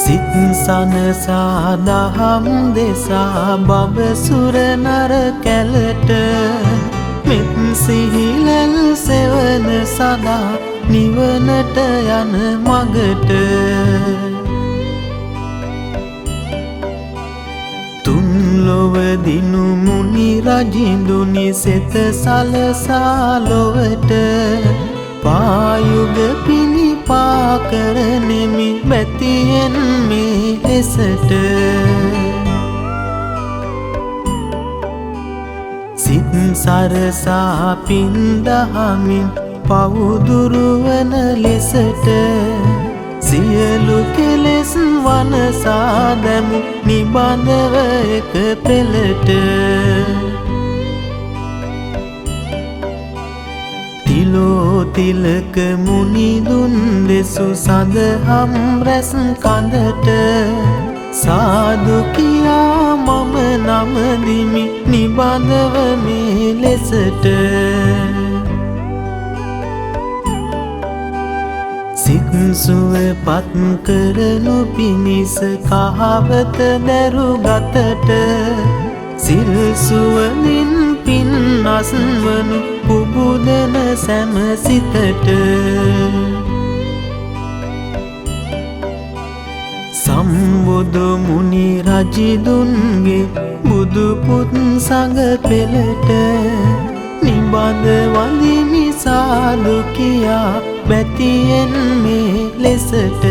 සිත් සනසා දහම් දෙසා බඹ සුර නර කැලට මෙත් සිහිලල් සෙවන සදා නිවනට යන මගට තුන් ලොව දිනු මුනි රජිඳුනි සෙත සලසා ලොවට පායුග පිණිපා කරනෙමි බැතියෙන් මේ ලෙසට සිත් සරසා පින්දහමින් පවුදුරුවන ලෙසට සියලු කෙලෙස් වනසා දැමු නිබඳව එක පෙළට තිලක මුනිදුන් දෙසු සඳහම් රැස් කඳට සාදු කියා මම නමදිමි නිබඳව මේ ලෙසට සිත් සුව පත් කරනු පිණිස කහවත දැරු ගතට සිල් සුවඳින් පින් අස්වනු පුබුදන සැම සිතට සම්බුදු මුනි රජිදුන්ගේ බුදු පුත් සඟ පෙළට නිබඳ වඳිමි සාදු කියා බැතියෙන් මේ ලෙසට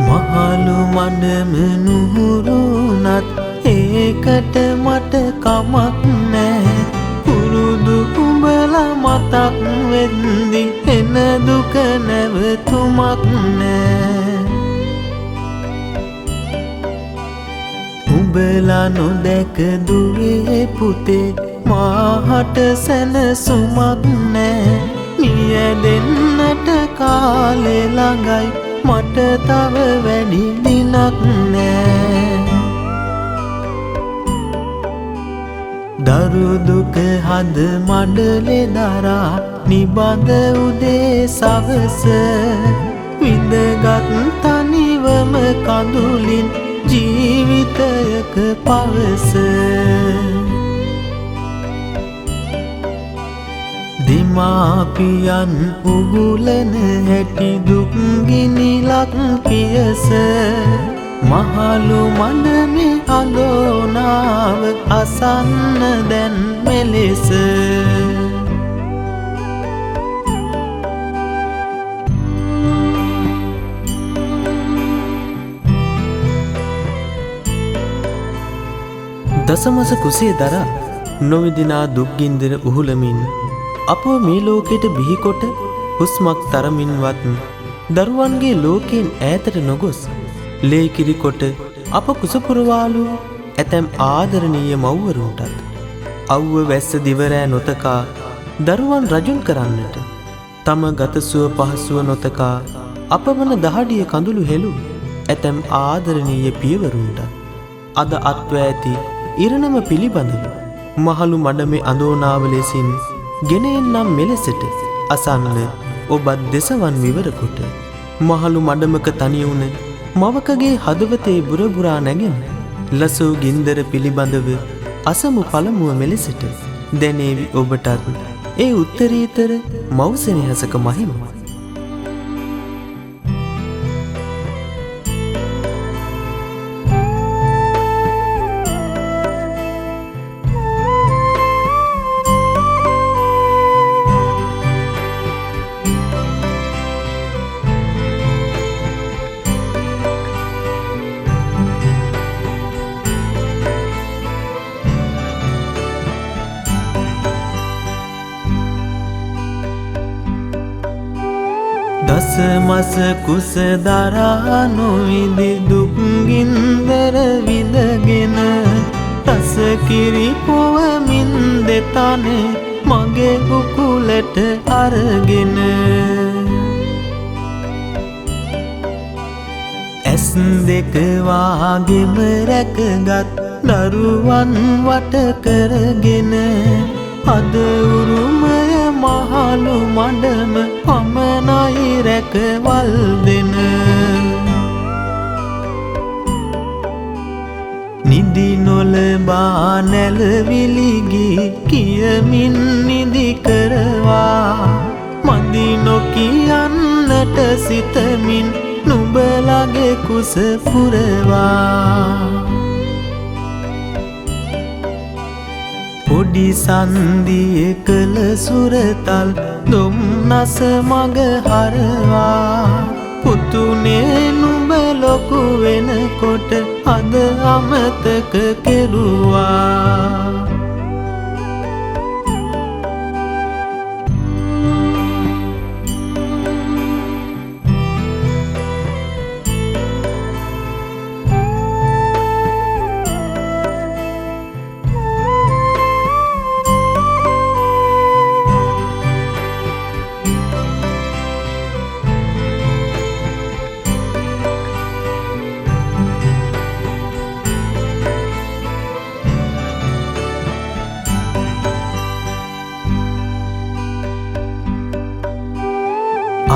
මහලු මඩම නුහුරුනත් ඒකට මට කමක් නෑ පුරුදු උඹලා මතක් වෙද්දි එන දුක නැවතුමක් නෑ උඹලා නොදැක දුවේ පුතේ මාහට සැනසුමක් නෑ මිය දෙන්නට කාලේ ළඟයි මට තව වැඩි දිනක් නෑ දරු දුක හද මඩලේ දරා නිබඳ උදේ සවස විඳගත් තනිවම කඳුලින් ජීවිතයක පවස දිමාපියන් උගුලන හැටි දුක්ගිනිලක් පියස මහලු මනමේ අඳෝනාව අසන්න දැන් මෙලෙස දසමස කුසේ දරා නොවිදිනා දුක්ගින්දර උහුලමින් අපෝ මේ ලෝකෙට බිහිකොට හුස්මක් තරමින්වත් දරුවන්ගේ ලෝකයෙන් ඈතට නොගොස් ලේකිරිකොට අප කුසපුරවාලු ඇතැම් ආදරණීය මව්වරුන්ටත් අව්ව වැස්ස දිවරෑ නොතකා දරුවන් රජුන් කරන්නට තම ගතසුව පහසුව නොතකා අප වන දහඩිය කඳුළු හෙළු ඇතැම් ආදරණීය පියවරුන්ට අද අත්ව ඇති ඉරණම පිළිබඳව මහලු මඩමේ අඳෝනාව ලෙසින් ගෙන එන්නම් මෙලෙසට අසන්න ඔබත් දෙසවන් විවරකොට මහලු මඩමක තනිවුන මවකගේ හදවතේ බුරබුරා නැගෙන ලසූ ගින්දර පිළිබඳව අසමු පළමුව මෙලෙසට දැනේවි ඔබටත් ඒ උත්තරීතර මව්සෙනෙහසක මහිම දස මස කුස දරා නොවිඳි දුක් ගින්දර විඳගෙන රස කිරි පොවමින් දෙතනේ මගේ කුකුලට අරගෙන ඇස් දෙක වාගෙම රැකගත් දරුවන් වට කරගෙන අද උරුමය මහලු මඩම පමණයි රැකවල් දෙන නිදි නොලබා නැලවිලිගි කියමින් නිදි කරවා මදි නොකියන්නට සිතමින් නුඹලගේ කුස පුරවා පොඩි සන්දිය කළ සුරතල් දුම්නස මග හරවා පුතුනේ නුඹ ලොකු වෙනකොට අද අමතක කෙරුවා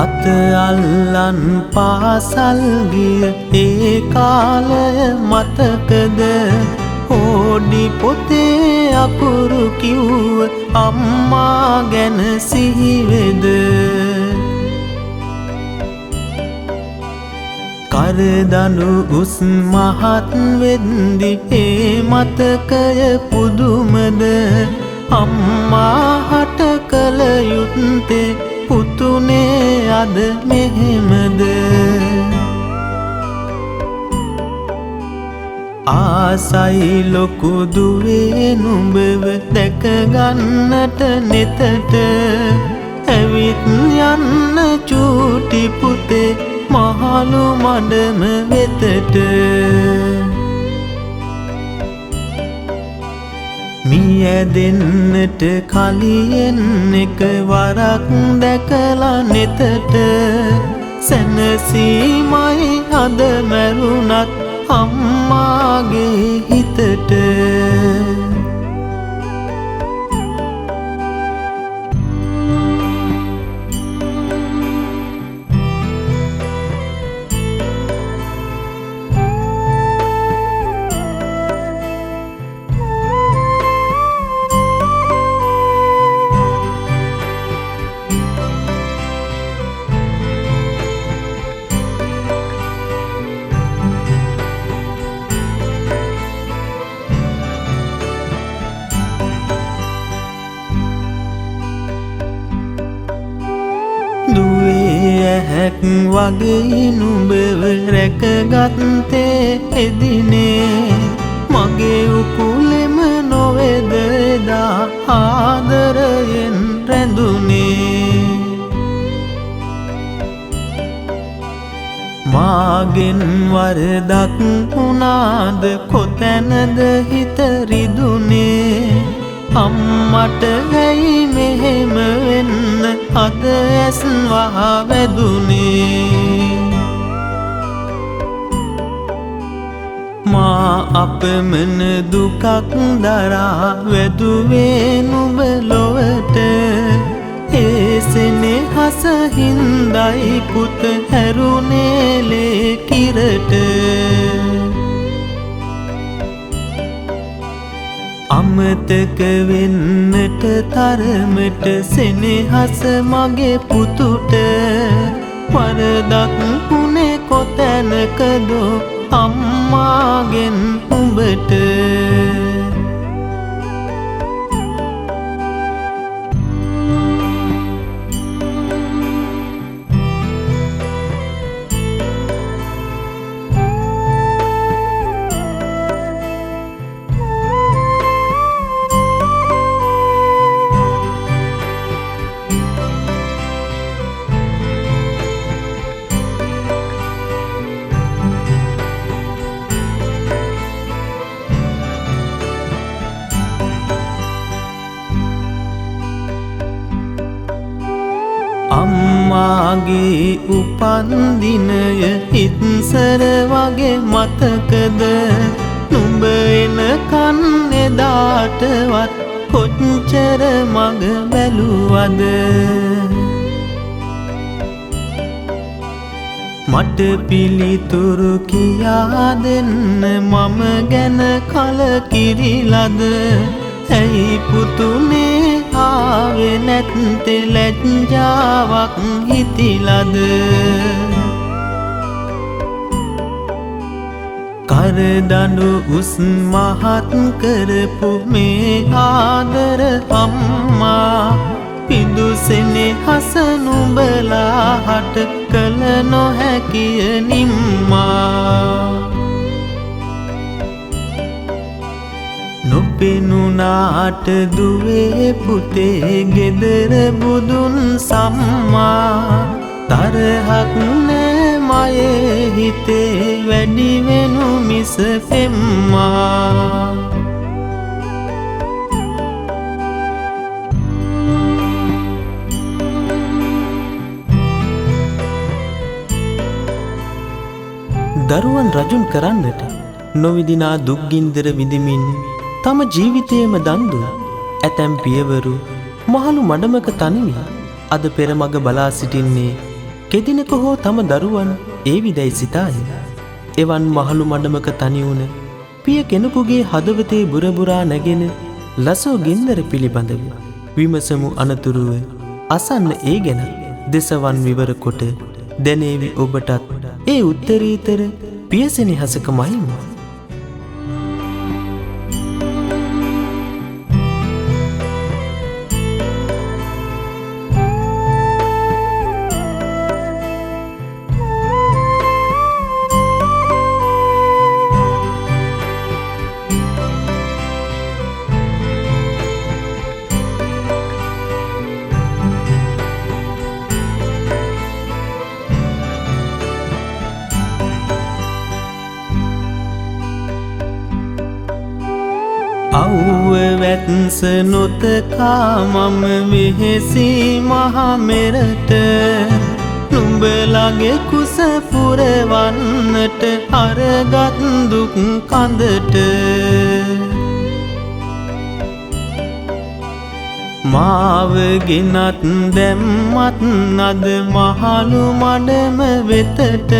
අත අල්ලන් පාසල් ගිය ඒ කාලය මතකද ඕඩි පොතේ අකුරු කිව්ව අම්මා ගැන සිහිවෙද කරදනු උස් මහත් වෙද්දි ඒ මතකය පුදුමද අම්මා හට කළ යුත්තේ පුතුනේ අද මෙහෙමද ආසයි ලොකු දුවේ නුඹව දැක ගන්නට නෙතට ඇවිත් යන්න චූටි පුතේ මහලු මඩම වෙතට මිය දෙන්නට කලියෙන් එක වරක් දැකලා නෙතට සැනසීමයි අද මැරුණත් අම්මාගේ හිතට දුවේ ඇහැක් වගේ නුඹව රැකගත්තේ එදිනේ මගේ උකුලෙම නොවේද එදා ආදරයෙන් රැඳුනේ මාගෙන් වරදක් වුණාද කොතැනද හිත රිදුනේ අම්මට ඇයි මෙහෙම වෙන්න අද ඇස් වහ වැදුනේ මා අපමණ දුකක් දරා වැදුවේ නුඹ ලොවට ඒ සෙනෙහස හින්දයි පුත හැරුණේ ලේ කිරට අමතක වෙන්නට තරමට සෙනෙහස මගේ පුතුට වරදක් වුණේ කොතැනකදෝ අම්මාගෙන් උඹට අම්මාගේ උපන්දිනය ඉත්සර වගේ මතකද නුඹ එනකන් එදාටවත් කොච්චර මග බැලුවද මට පිළිතුරු කියා දෙන්න මම ගැන කලකිරිලද ඇයි පුතුනේ ආවේ නැත්තේ ලැජ්ජාවක් හිතිලද කරදඬු උස් මහත් කරපු මේ ආදර අම්මා පිදුසෙනේ හස නුඹලා හට කල නොහැකිය නිම්මා නොපෙනුනාට දුවේ පුතේ ගෙදර බුදුන් සම්මා තරහක් නෑ මයේ හිතේ වැඩි වෙනු මිස පෙම්මා දරුවන් රජුන් කරන්නට නොවිදිනා දුක්ගින්දර විඳමින් තම ජීවිතයේම දන් දුන් ඇතැම් පියවරු මහලු මඩමක තනිවි අද පෙරමග බලා සිටින්නේ කෙදිනක හෝ තම දරුවන් ඒවිදැයි සිතාය. එවන් මහලු මඩමක තනි වුණ පිය කෙනෙකුගේ හදවතේ බුරබුරා නැගෙන ලසෝ ගින්දර පිළිබඳව විමසමු අනතුරුව අසන්න ඒ ගැන දෙසවන් විවර කොට දැනේවි ඔබටත් ඒ උත්තරීතර පියසෙනෙහසක මහිම. අව්ව වැත්ස නොතකා මම වෙහෙසි මහමෙරට නුඹලගේ කුස පුරවන්නට අරගත් දුක් කඳට මාව ගෙනත් දැම්මත් නද මහලු මඩම වෙතට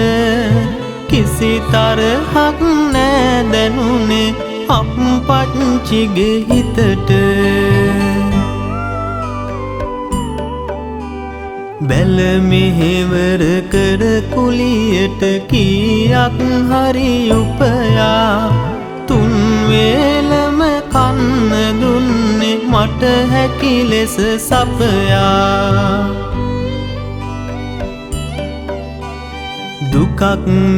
කිසි තරහක් නෑ දැනුනේ අප්පච්චිගේ හිතට බැල මෙහෙවර කර කුලියට කීයක් හරි උපයා තුන් වේලම කන්න දුන්නේ මට හැකි ලෙස සපයා දුකක්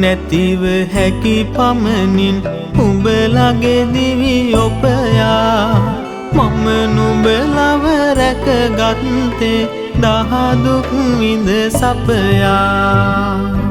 නැතිව හැකි පමණින් උඹලගේ දිවි ඔපයා මම නුඹලව රැකගත්තේ දහදුක් විඳ සපයා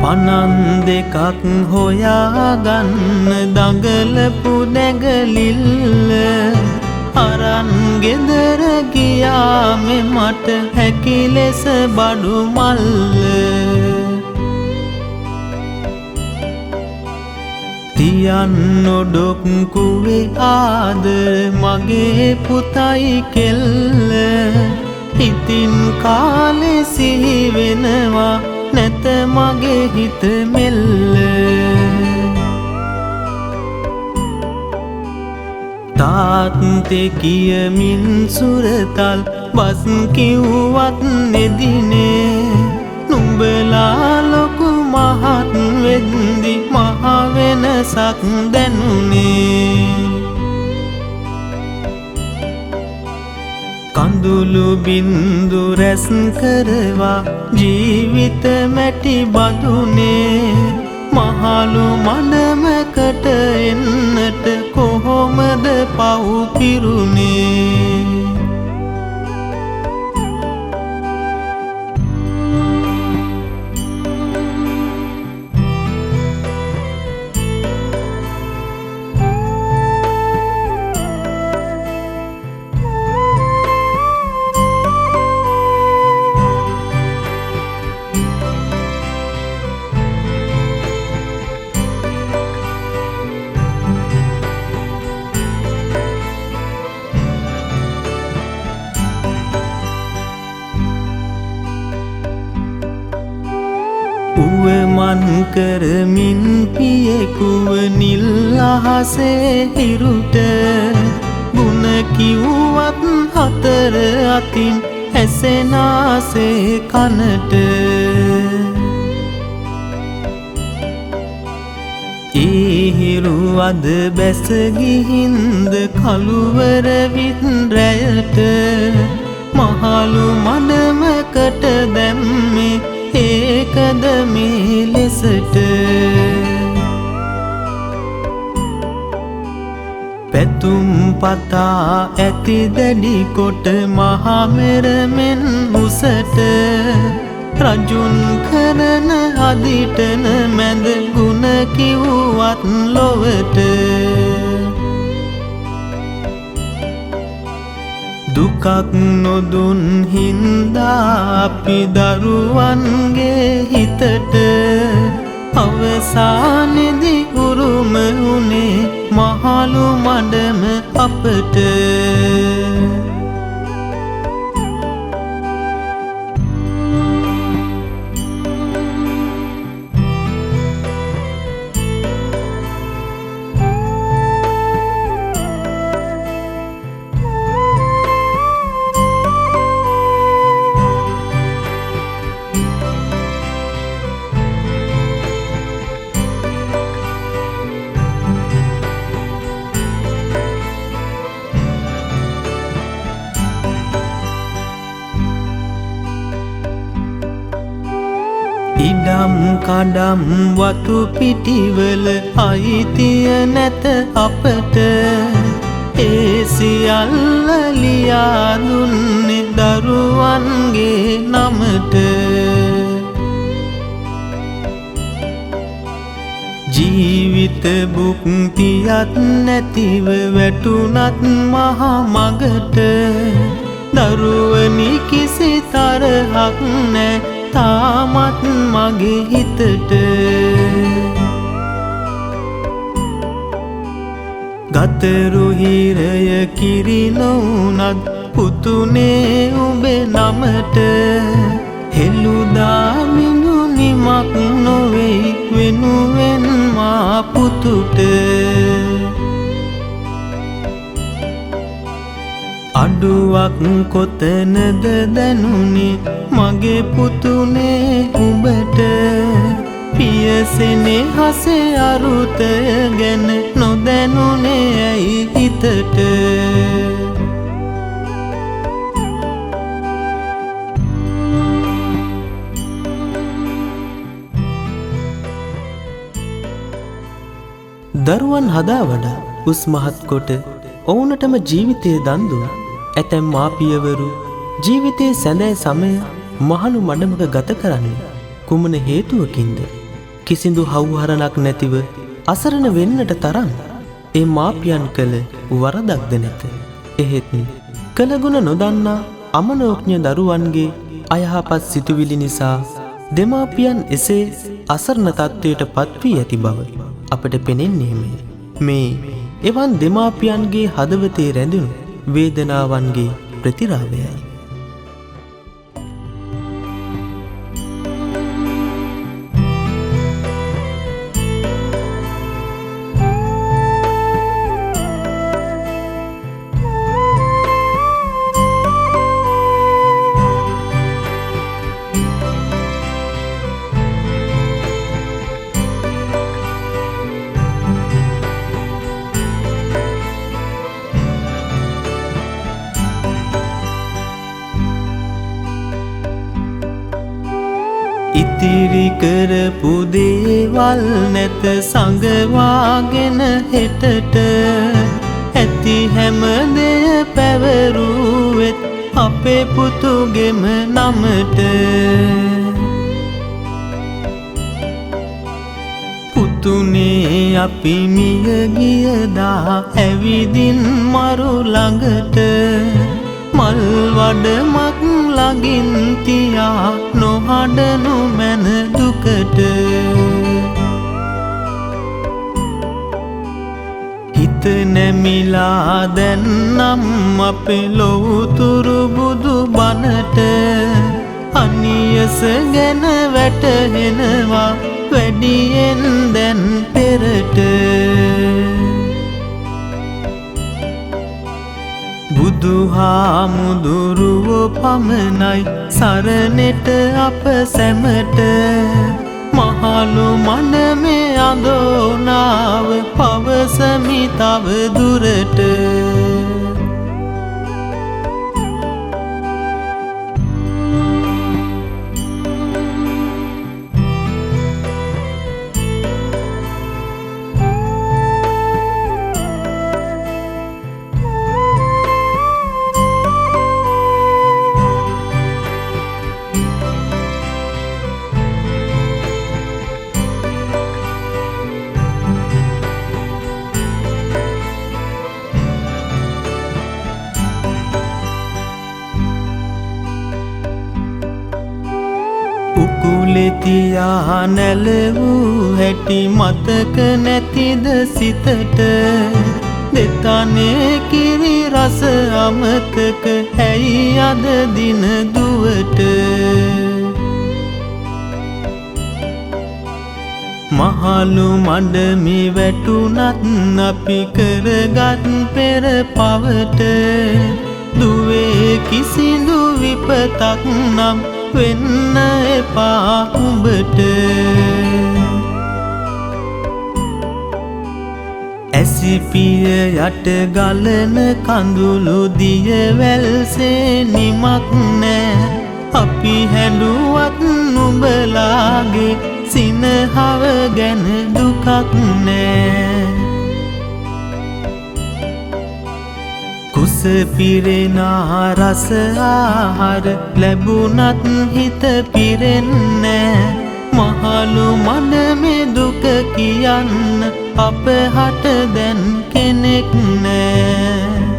පනන් දෙකක් හොයාගන්න දඟලපු නැගලිල්ල අරන් ගෙදර ගියාමෙ මට හැකි ලෙස බඩු මල්ල තියන් නොඩොක්කුවේ ආදර මගේ පුතයි කෙල්ල ඉතින් කාලෙ සිහි වෙනවා නැත මගේ හිත මෙල්ල තාත්තේ කියමින් සුරතල් බස් කිව්වත් නෙදිනේ නුඹලා ලොකු මහත් වෙද්දි මහ වෙනසක් දැනුනේ කඳුළු බින්දු රැස් කරවා ජීවිත මැටි බඳුනේ මහලු මඩමකට එන්නට කොහොමද පව් පිරුනේ උවමන් කරමින් පියෙකුව නිල් අහසේ හිරුට ගුණ කිව්වත් හතර අතින් ඇසෙනාසේ කනට ඒ හිරු අද බැස ගිහින්ද කළුවර විත් රැයට මහලු මඩමකට දැම්මේ ඒකද මේ ලෙසට පැතුම් පතා ඇති දැඩි කොට මහමෙරමෙන් උසට රජුන් කරන අදිටන මැද ගුණ කිව්වත් ලොවට දුකක් නොදුන් හින්දා අපි දරුවන්ගේ හිතට අවසානෙදි උරුම වුණේ මහලු මඩම අපට ඉඩම් කඩම් වතු පිටිවල අයිතිය නැත අපට ඒ සියල්ල ලියා දුන්නේ දරුවන්ගේ නමට ජීවිත බුක්තියත් නැතිව වැටුනත් මහා මගට දරුවනි කිසි තරහක් නැ තාමත් මගේ හිතට ගතරු හිරය කිරි නොවුනත් පුතුනේ උඹේ නමට හෙළුදා මිනුනිමක් නොවෙයි වෙනුවෙන් මා පුතුට අඩුවක් කොතනද දැනුනේ මගේ පුතුනේ උඹට පියසෙනේ හසේ අරුතය ගැන නොදැනුනේ ඇයි හිතට දරුවන් හදා වඩා උස් මහත් කොට ඔවුනටම ජීවිතය දන් දුන් ඇතැම් මාපියවරු ජීවිතයේ සැඳෑ සමය මහලු මඩමක ගත කරන්නේ කුමන හේතුවකින්ද කිසිදු හවුහරණක් නැතිව අසරණ වෙන්නට තරම් ඒ මාපියන් කළ වරදක්ද නැත. එහෙත් කළගුණ නොදන්නා අමනෝඥ දරුවන්ගේ අයහපත් සිතුවිලි නිසා දෙමාපියන් එසේ අසරණ තත්ත්වයට පත්වී ඇති බව අපට පෙනෙන්නේමය. මේ එවන් දෙමාපියන්ගේ හදවතේ රැඳුණු වේදනාවන්ගේ ප්‍රතිරාවයයි. ඉතිරි කරපු දේවල් නැත සංගවාගෙන හෙටට ඇති හැම දෙය පැවරුවෙත් අපේ පුතුගෙම නමට පුතුනේ අපි මිය ගියදා ඇවිදින් මරු ළඟට මල් වඩමක් ළඟින් තියා නොහඬනු මැන දුකට හිත නැමිලා දැන්නම් අපේ ලොවුතුරු බුදු බණට අනියස ගැන වැටහෙනවා වැඩියෙන් දැන් පෙරට බුදුහාමුදුරුවෝ පමණයි සරණෙට අප සැමට මහලු මනමේ අඳෝනාව පවසමි තව දුරට උකුලෙතියා නැලවූ හැටි මතක නැතිද සිතට දෙතනේ කිරි රස අමතක ඇයි අද දින දුවට මහලු මඩමි වැටුනත් අපි කරගත් පෙර පවට දුවේ කිසිදු විපතක් නම් වෙන්න එපා උඹට ඇසිපිය යට ගලන කඳුළු දියවැල්සේ නිමක් නෑ අපි හැඬුවත් නුඹලාගේ සිනහව ගැන දුකක් නෑ කුස පිරෙනා රස ආහාර ලැබුණත් හිත පිරෙන්නේ මහලු මනමේ දුක කියන්න අප හට දැන් කෙනෙක් නෑ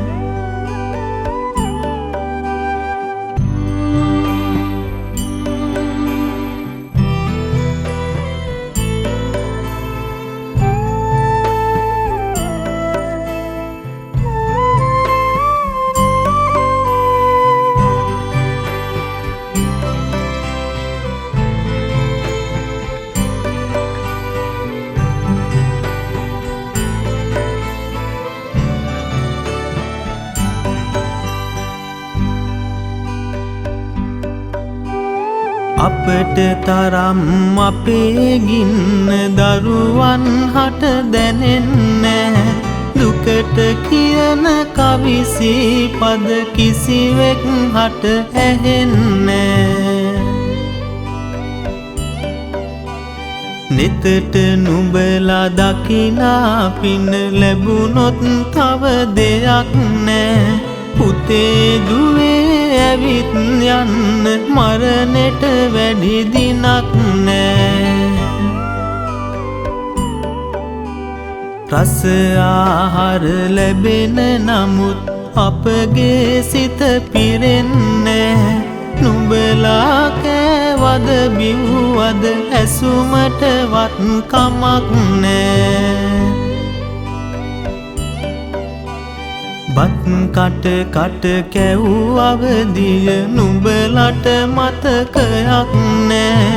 අපට තරම් අපේ ගින්න දරුවන් හට දැනෙන්නේ දුකට කියන කවිසි පද කිසිවෙක් හට ඇහෙන්නේ නෙතට නුඹලා දකිනා පින ලැබුණොත් තව දෙයක් නෑ පුතේ දුවේ ඇවිත් යන්න මරණට වැඩි දිනක් නෑ රස ආහාර ලැබෙන නමුත් අපගේ සිත පිරෙන්නේ නුඹලා කෑවද බිව්වද ඇසුමටවත් කමක් නෑ බත් කට කට කැව් අවදිය නුඹලට මතකයක් නෑ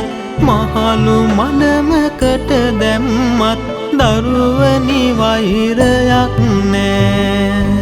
මහලු මනමකට දැම්මත් දරුවනි වෛරයක් නෑ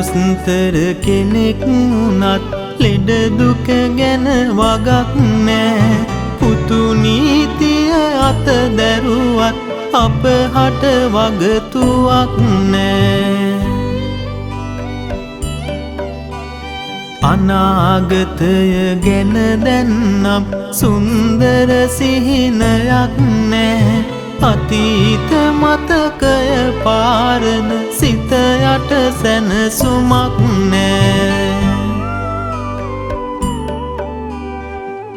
දොස්තර කෙනෙක් වුණත් ලෙඩ දුක ගැන වගක් නෑ. පුතු නීතිය අත දැරුවත් අපහට වගතුවක් නෑ. අනාගතය ගැන දැන්නම් සුන්දර සිහිනයක් නෑ. අතීත මතකය පාරන සිත යට සැනසුමක් නෑ.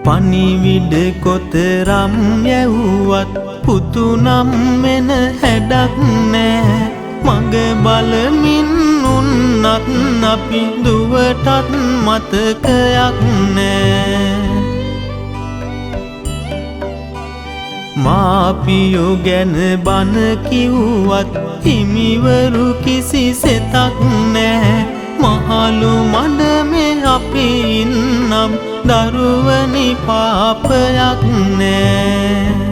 පණිවිඩ කොතරම් යැව්වත් පුතු නම් වෙන හැඩක් නෑ. මග බලමින් උන්නත් අපි දුවටත් මතකයක් නෑ. මාපියෝ ගැන බන කිව්වත් හිමිවරු කිසි සෙතක් නෑ. මහලු මඩමේ අපි ඉන්නම් දරුවනි පාපයක් නෑ.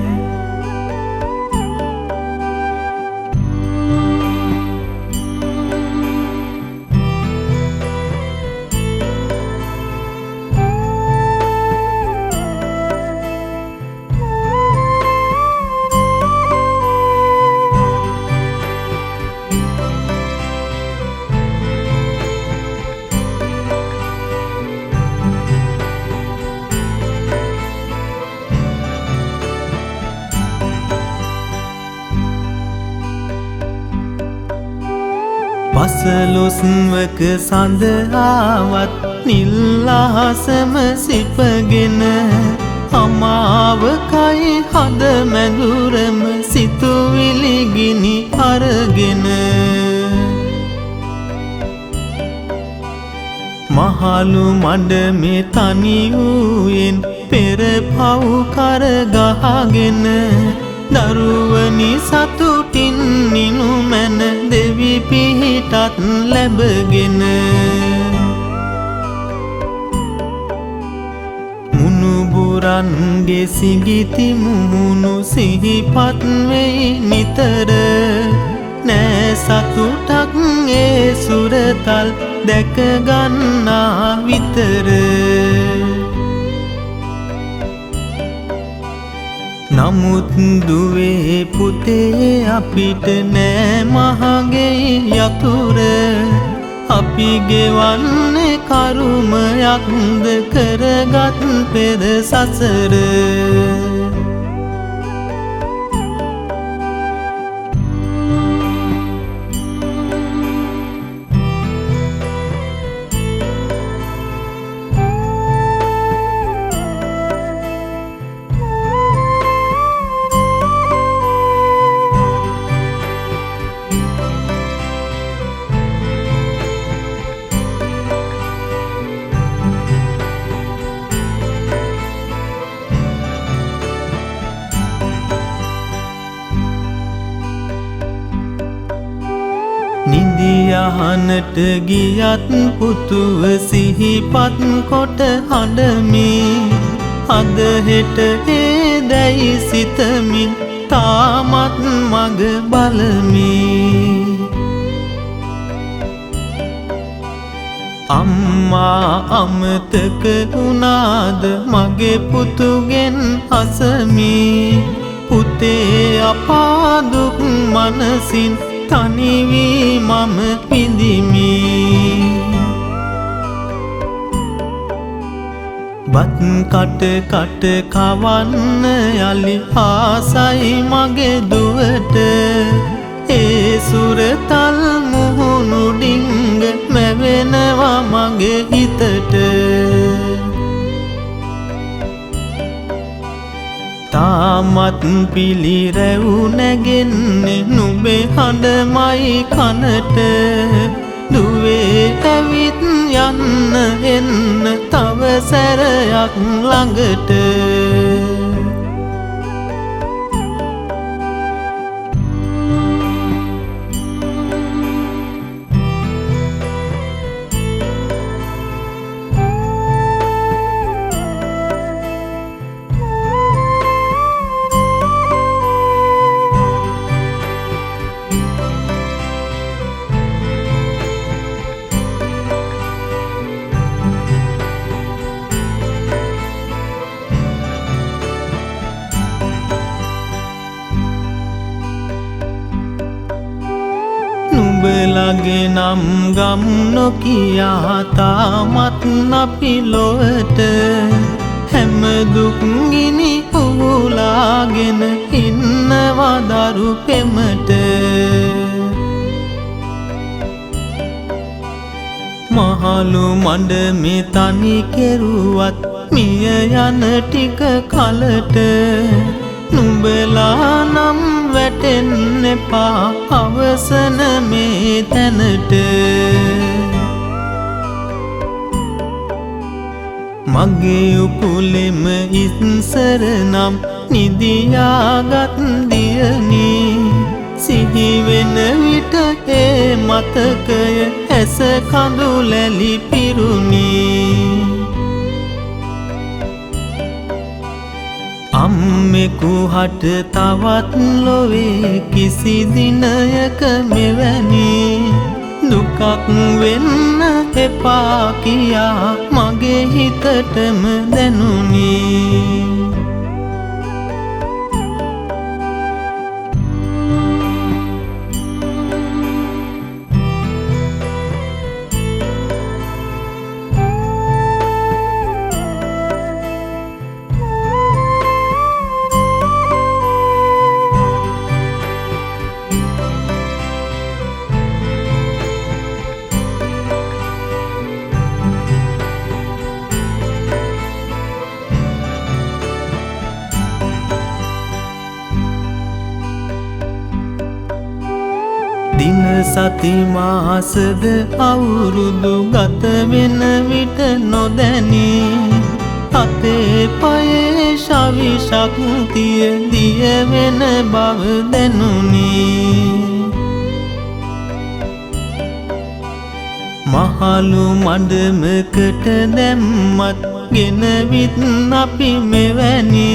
පසළොස්වක සඳහාවත් නිල් අහසම සිපගෙන අමාවකයි හද මැදුරම සිතුවිලි ගිනි අරගෙන මහලු මඩ මේ තනි වූයෙන් පෙර පව් කර ගහගෙන දරුවනි සතුටින් නිනු මැන දෙවි පිහිටත් ලැබගෙන මුණුබුරන්ගේ සිඟිති මුහුණු සිහිපත් වෙයි නිතර. නෑ සතුටක් ඒ සුරතල් දැක ගන්නා විතර. නමුත් දුවේ පුතේ අපිට නෑ මහගේ යතුර. අපි ගෙවන්නේ කරුමයක්ද කරගත් පෙර සසර. නිදියහනට ගියත් පුතුව සිහිපත් කොට හඬමි. අද හෙට ඒ දැයි සිතමින් තාමත් මග බලමි. අම්මා අමතක වුණාද මගේ පුතුගෙන් අසමි. පුතේ අපා දුක් මනසින් තනි වී මම පිඳිමි. බත් කට කට කවන්න යලි ආසයි මගේ දුවට. ඒ සුරතල් මුහුණු ඩිංග මැවෙනවා මගේ හිතට. තාමත් පිළිරැව් නැගෙන්නේ නුඹේ හඬමයි කනට. දුවේ ඇවිත් යන්න එන්න තව සැරයක් ළඟට. පියාගේ නම් ගම් නොකියා තාමත් අපි ලොවට හැම දුක් ගිනි උගුලාගෙන ඉන්නවා දරු පෙමට. මහලු මඩ මේ තනි කෙරුවත් මිය යන ටික කලට නුඹලා නම් වැටෙන්න එපා අවසන මේ තැනට. මගේ උකුලෙම ඉස්සර නම් නිදියාගත් දියනී සිහි වෙන විට ඒ මතකය ඇස කඳුලැලි පිරුණී. අම්මෙකු හට තවත් ලොවේ කිසි දිනයක මෙවැනි දුකක් වෙන්න එපා කියා මගේ හිතටම දැනුනි. දින සති මාසද අවුරුදු ගත වෙන විට නොදැනී අතේ පයේ ශවි ශක්තිය දිය වෙන බව දැනුනි. මහලු මඩමකට දැම්මත් ගෙනවිත් අපි මෙවැනි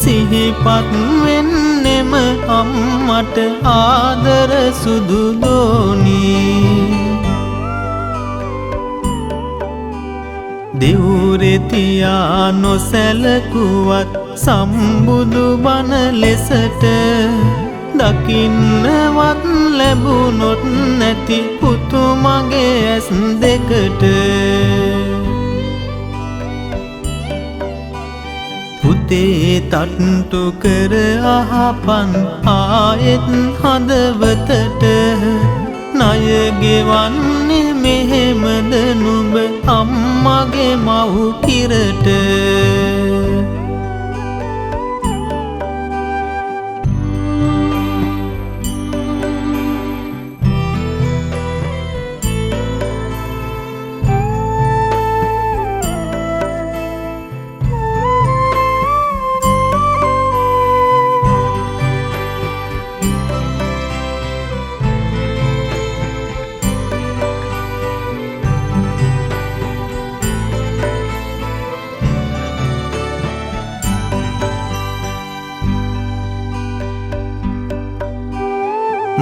සිහිපත් වෙන්නෙම අම්මට ආදර සුදු දෝනී. දෙවුරෙතියා නොසැලකුවත් සම්බුදු බණ ලෙසට දකින්නවත් ලැබුණොත් නැති පුතු මගේ ඇස් දෙකට. පුතේ තට්ටු කර අහපන් ආයෙත් හදවතට ණය ගෙවන්නේ මෙහෙමද නුඹ අම්මගේ මව් කිරට.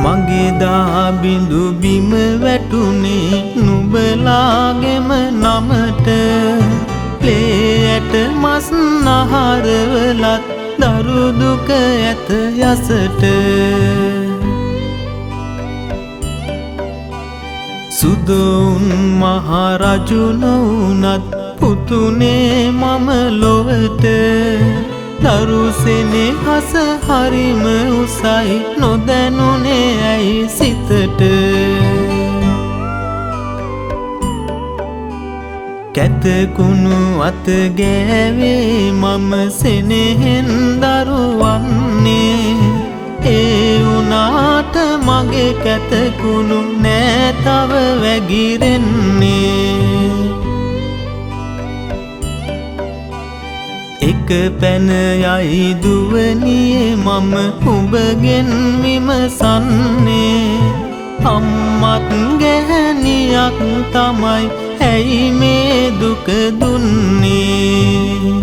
මගේ දා බිඳු බිම වැටුනේ නුඹලාගෙම නමට. ලේයට මස් නහරවලත් දරු දුක ඇත යසට. සුදොවුන් මහරජු නොවුනත් පුතුනේ මම ලොවට. දරු සෙනෙහස හරිම උසයි නොදැනුනේ ඇයි සිතට. කැතකුණු අත ගෑවේ මම සෙනෙහෙන් දරුවන්නේ. ඒ වුණාට මගේ කැතකුණු නෑ තව වැගිරෙන්නේ. එක පැන යයි දුවනියේ මම උඹගෙන් විමසන්නේ. අම්මත් ගැහැණියක් තමයි ඇයි මේ දුක දුන්නේ.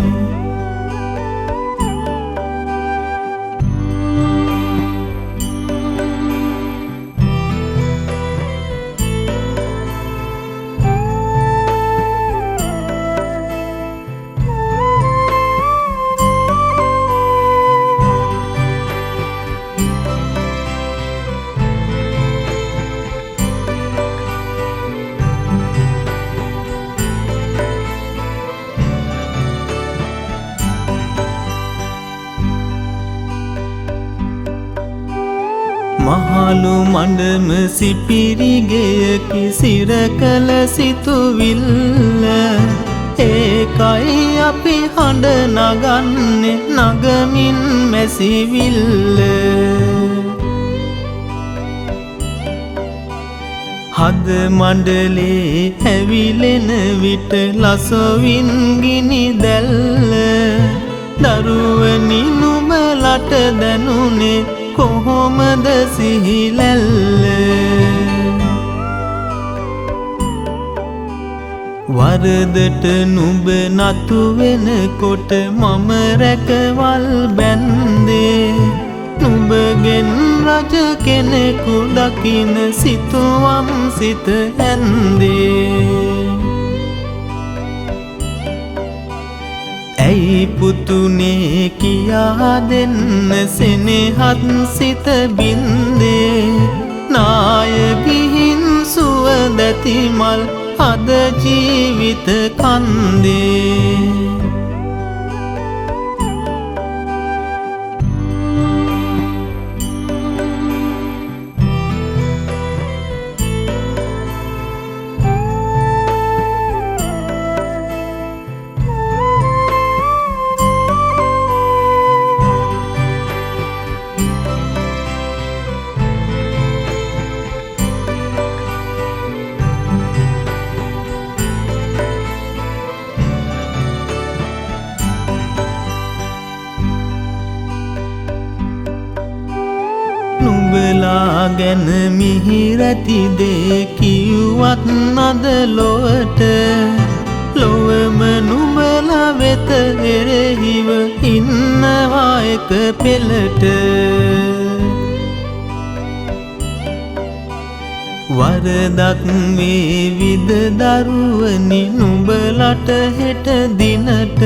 මහලු මඩම සිපිරිගෙයකි සිර කළ සිතුවිල්ල ඒකයි අපි හඬ නගන්නේ නගමින් මැසිවිල්ල හද මණ්ඩලේ ඇවිලෙන විට ලසොවින් ගිනි දැල්ල දරුවනි නුඹලට දැනුනේ කොහොමද සිහිලැල්ල වරදට නුඹ නතු වෙනකොට මම රැකවල් බැන්දේ නුඹගෙන් රජ කෙනෙකු දකින සිතුවම් සිත ඇන්දේ ඇයි පුතුනේ කියා දෙන්න සෙනෙහත් සිත බින්දේ නාය ගිහින් සුවදැති මල් අද ජීවිත කන්දේ නුඹලා ගැන මිහිරැති දේ කිව්වත් නද ලොවට ලොවම නුඹලා වෙත එරෙහිව ඉන්නවා එක පෙළට වරදක් වේවිද දරුවනි නුඹලට හෙට දිනට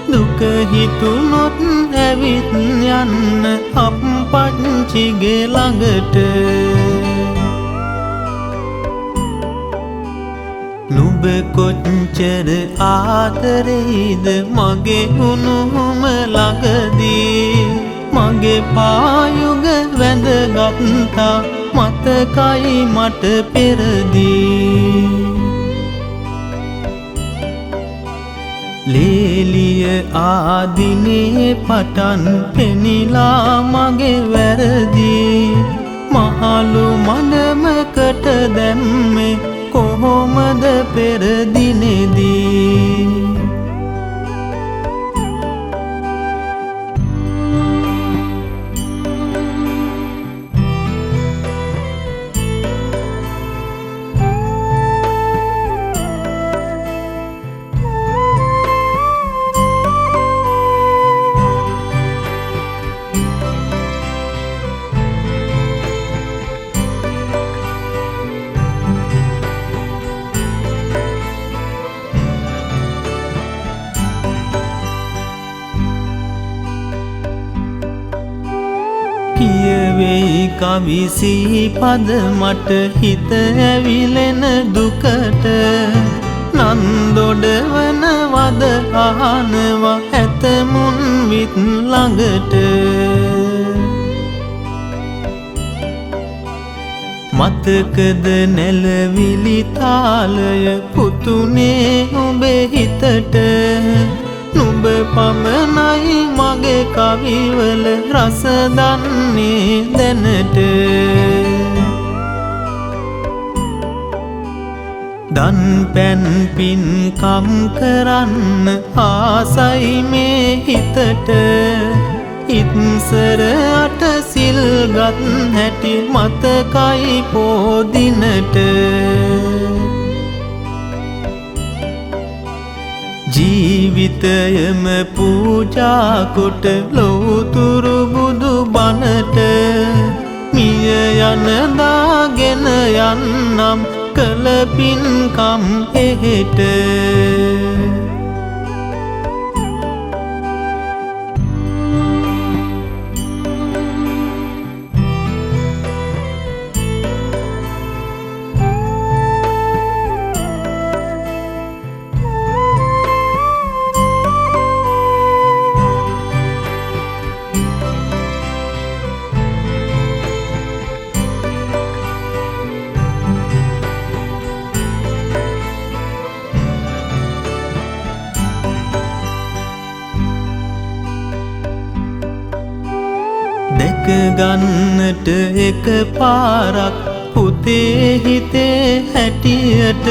දුක හිතුනොත් ඇවිත් යන්න අප්පච්චිගේ ළඟට නුඹ කොච්චර ආදරෙයිද මගේ උණුහුම ළඟදී මගේ පායුග වැඳගත්තා මතකයි මට පෙරදී ලේලිය ආදිනේ පටන් පෙනිලා මගේ වැරදි මහලු මනමකට දැම්මේ කොහොමද පෙරදිනෙදී කියවෙයි කවිසි පද මට හිත ඇවිලෙන දුකට නන්දොඩවන වද අහනවා ඇතමුන් විත් ළඟට මතකද නැලවිලි තාලය පුතුනේ උඹේ හිතට නුඹ පමණයි මගේ කවිවල රස දන්නේ දැනට දන් පැන් පින්කම් කරන්න ආසයි මේ හිතට ඉත්සර අට සිල් ගත් හැටි මතකයි පෝදිනට ජීවිතයම පූජා කොට ලෝතුරු බුදු බණට මිය යන දාගෙන යන්නම් කළ පින්කම් එහෙට දැක ගන්නට එක පාරක් පුතේ හිතේ හැටියට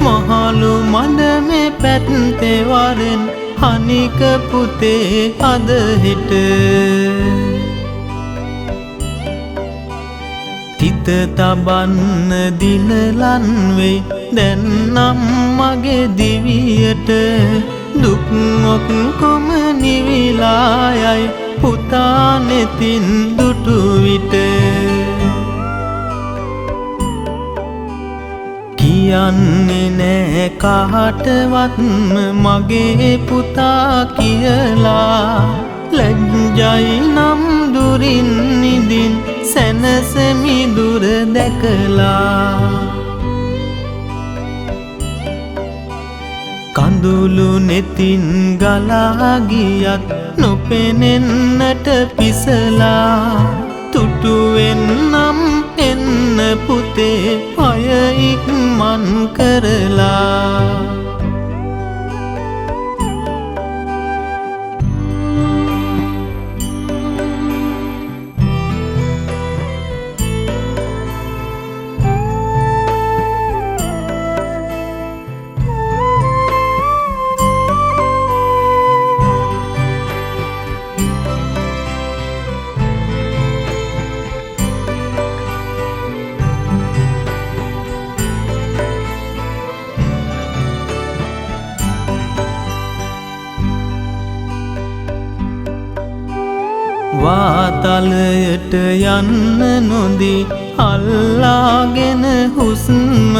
මහලු මඩමේ පැත්තේ වරෙන් හනික පුතේ අද හිට තිත තබන්න දිනලන් වෙයි දැන් නම් මගේ දිවියට දුක් ඔක්කොම නිවිලා යයි පුතා නෙතින් දුටු විට කියන්නේ නෑ කාටවත්ම මගේ පුතා කියලා ලැජ්ජයි නම් දුරින් නිදින් සැනසෙමි දුර දැකලා කඳුළු නෙතින් ගලා ගියත් නොපෙනෙන්නට පිසලා තුටුවෙන් නම් එන්න පුතේ පය ඉක්මන් කරලා වාතලයට යන්න නොදී අල්ලාගෙන හුස්ම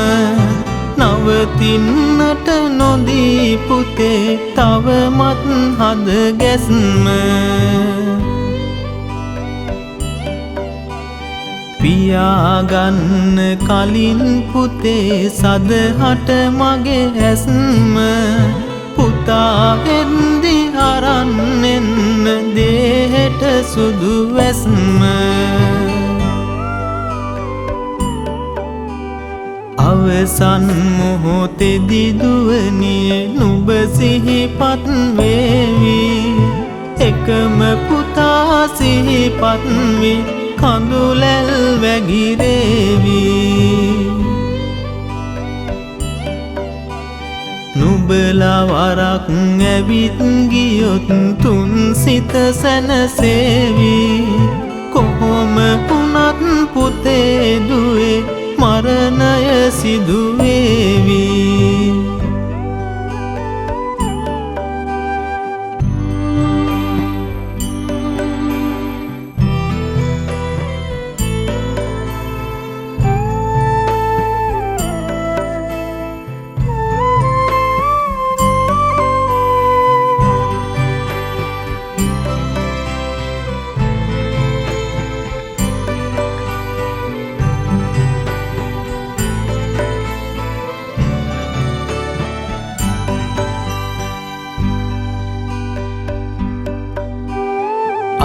නවතින්නට නොදී පුතේ තවමත් හද ගැස්ම පියාගන්න කලින් පුතේ සදහට මගේ ඇස්ම පුතා එන්දි අරන් එන්න දේහෙට සුදු වැස්ම අවසන් මොහොතෙදි දුවනියේ නුඹ සිහිපත් වේවි එකම පුතා සිහිපත් වී කඳුලැල් වැගිරේවි නුඹලා වරක් ඇවිත් ගියොත් තුන් සිත සැනසේවි කොහොම වුණත් පුතේ දුවේ මරණය සිදු වේවි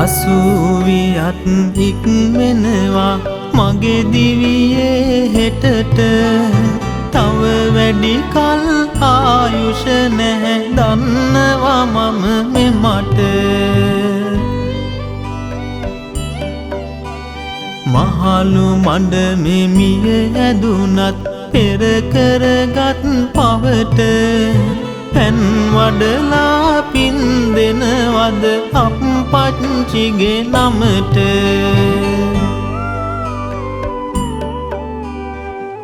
අසුවියත් ඉක්මෙනවා මගේ දිවියේ හෙටට තව වැඩි කල් ආයුෂ නැහැ දන්නවා මම මෙමට මහලු මඩ මෙමිය ඇදුනත් පෙර කරගත් පවට පැන් වඩලා පින් දෙනවද අප්පච්චිගේ නමට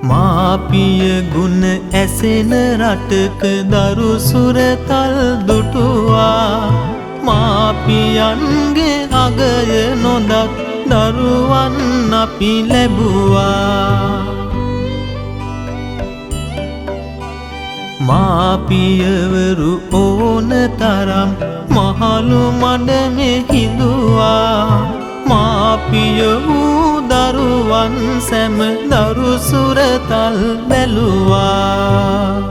මාපිය ගුණ ඇසෙන රටක දරු සුරතල් දුටුවා මාපියන්ගේ අගය නොදත් දරුවන් අපි ලැබුවා මාපියවරු ඕන තරම් මහලු මඩමේ හිඳුවා මාපිය වූ දරුවන් සැම දරු සුරතල් බැලුවා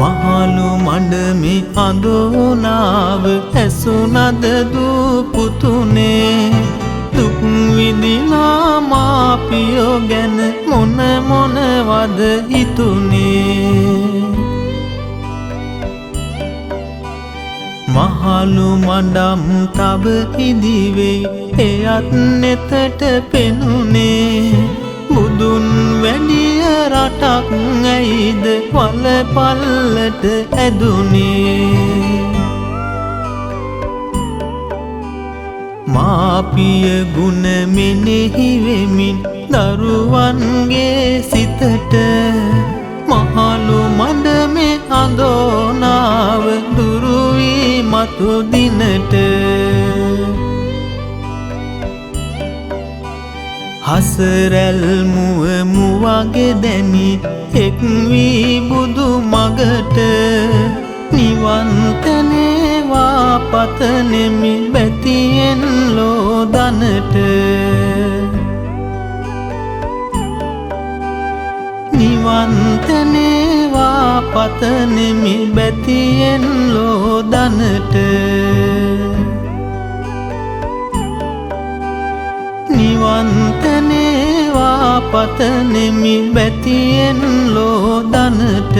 මහලු මඩමේ අඳෝනාව ඇසුනද දූපුතුනේ දුක් විඳිනා මාපියෝ ගැන මොන මොනවද හිතුනේ මහලු මඩම් තබ ඉදිවෙයි එයත් නෙතට පෙනුනේ බුදුන් වැඩිය රටක් ඇයිද වල පල්ලට ඇදුනේ මාපිය ගුණ මෙනෙහි වෙමින් දරුවන්ගේ සිතට මහලු මඩමේ අඳෝනාව දුරු වී මතු දිනට හසරැල් මුව මුවගේ දැනි එක් වී බුදු මගට නිවන් තැනේවා පතනෙමි බැතියෙන් ලෝදනට නිවන් තැනේවා පතනෙමි බැතියෙන් ලෝදනට නිවන් තැනේවා පතනෙමි බැතියෙන් ලෝදනට